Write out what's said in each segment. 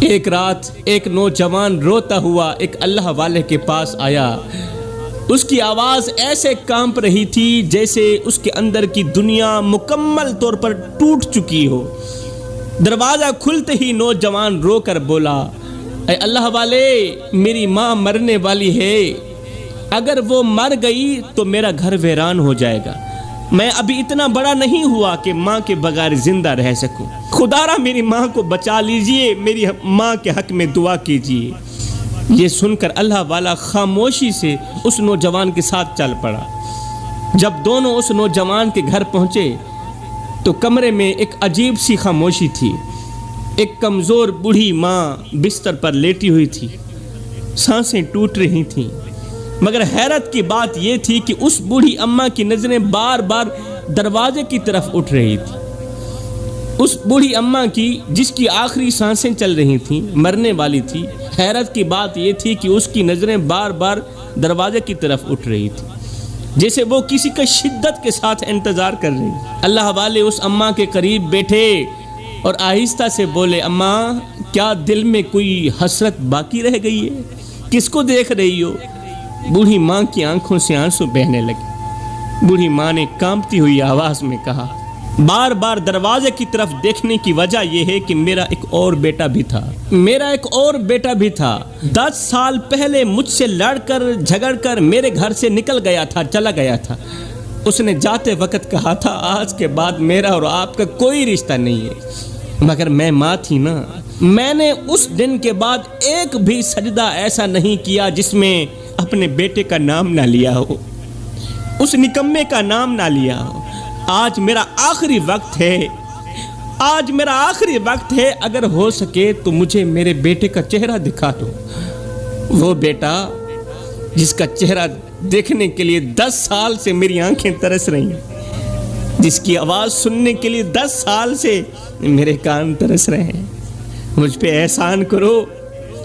ایک رات ایک نوجوان روتا ہوا ایک اللہ والے کے پاس آیا۔ اس کی آواز ایسے کانپ رہی تھی جیسے اس کے اندر کی دنیا مکمل طور پر ٹوٹ چکی ہو۔ دروازہ کھلتے ہی نوجوان رو کر بولا، اے اللہ والے، میری ماں مرنے والی ہے، اگر وہ مر گئی تو میرا گھر ویران ہو جائے گا۔ میں ابھی اتنا بڑا نہیں ہوا کہ ماں کے بغیر زندہ رہ سکوں، خدا را میری ماں کو بچا لیجئے، میری ماں کے حق میں دعا کیجئے۔ یہ سن کر اللہ والا خاموشی سے اس نوجوان کے ساتھ چل پڑا۔ جب دونوں اس نوجوان کے گھر پہنچے تو کمرے میں ایک عجیب سی خاموشی تھی۔ ایک کمزور بوڑھی ماں بستر پر لیٹی ہوئی تھی، سانسیں ٹوٹ رہی تھیں، مگر حیرت کی بات یہ تھی کہ اس بوڑھی اماں کی نظریں بار بار دروازے کی طرف اٹھ رہی تھی۔ اس بوڑھی اماں کی جس کی آخری سانسیں چل رہی تھیں، مرنے والی تھی، حیرت کی بات یہ تھی کہ اس کی نظریں بار بار دروازے کی طرف اٹھ رہی تھی، جیسے وہ کسی کا شدت کے ساتھ انتظار کر رہی۔ اللہ والے اس اماں کے قریب بیٹھے اور آہستہ سے بولے، اماں، کیا دل میں کوئی حسرت باقی رہ گئی ہے؟ کس کو دیکھ رہی ہو؟ بوڑھی ماں کی آنکھوں سے آنسو بہنے لگے۔ بوڑھی ماں نے کانپتی ہوئی آواز میں کہا، بار بار دروازے کی طرف دیکھنے کی وجہ یہ ہے کہ میرا ایک اور بیٹا بھی تھا۔ 10 سال پہلے مجھ سے لڑ کر جھگڑ کر میرے گھر سے نکل گیا تھا، چلا گیا تھا۔ اس نے جاتے وقت کہا تھا، آج کے بعد میرا اور آپ کا کوئی رشتہ نہیں ہے، مگر میں ماں تھی نا، میں نے اس دن کے بعد ایک بھی سجدہ ایسا نہیں کیا جس میں اپنے بیٹے کا نام نہ لیا ہو، اس نکمے کا نام نہ لیا ہو۔ آج میرا آخری وقت ہے، اگر ہو سکے تو مجھے میرے بیٹے کا چہرہ دکھا دو۔ وہ بیٹا جس کا چہرہ دیکھنے کے لیے 10 سال سے میری آنکھیں ترس رہی ہیں، جس کی آواز سننے کے لیے 10 سال سے میرے کان ترس رہے ہیں، مجھ پہ احسان کرو،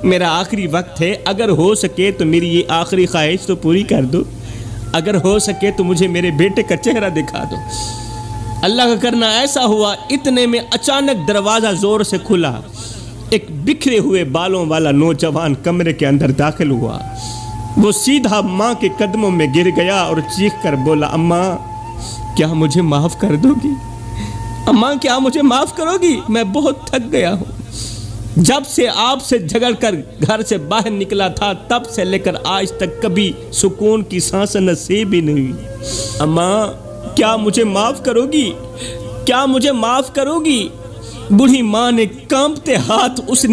میرا آخری وقت ہے، اگر ہو سکے تو میری یہ آخری خواہش تو پوری کر دو، اگر ہو سکے تو مجھے میرے بیٹے کا چہرہ دکھا دو۔ اللہ کا کرنا ایسا ہوا، اتنے میں اچانک دروازہ زور سے کھلا، ایک بکھرے ہوئے بالوں والا نوجوان کمرے کے اندر داخل ہوا۔ وہ سیدھا ماں کے قدموں میں گر گیا اور چیخ کر بولا، اماں، کیا مجھے معاف کر دو گی؟ اماں، کیا مجھے معاف کرو گی؟ میں بہت تھک گیا ہوں، جب سے آپ سے جھگڑ کر گھر سے باہر نکلا تھا تب سے لے کر آج تک کبھی سکون کی سانس نصیب ہی نہیں ہوئی۔ اماں، کیا مجھے معاف کرو گی؟ کیا مجھے معاف کرو گی؟ بوڑھی ماں نے کانپتے ہاتھ اس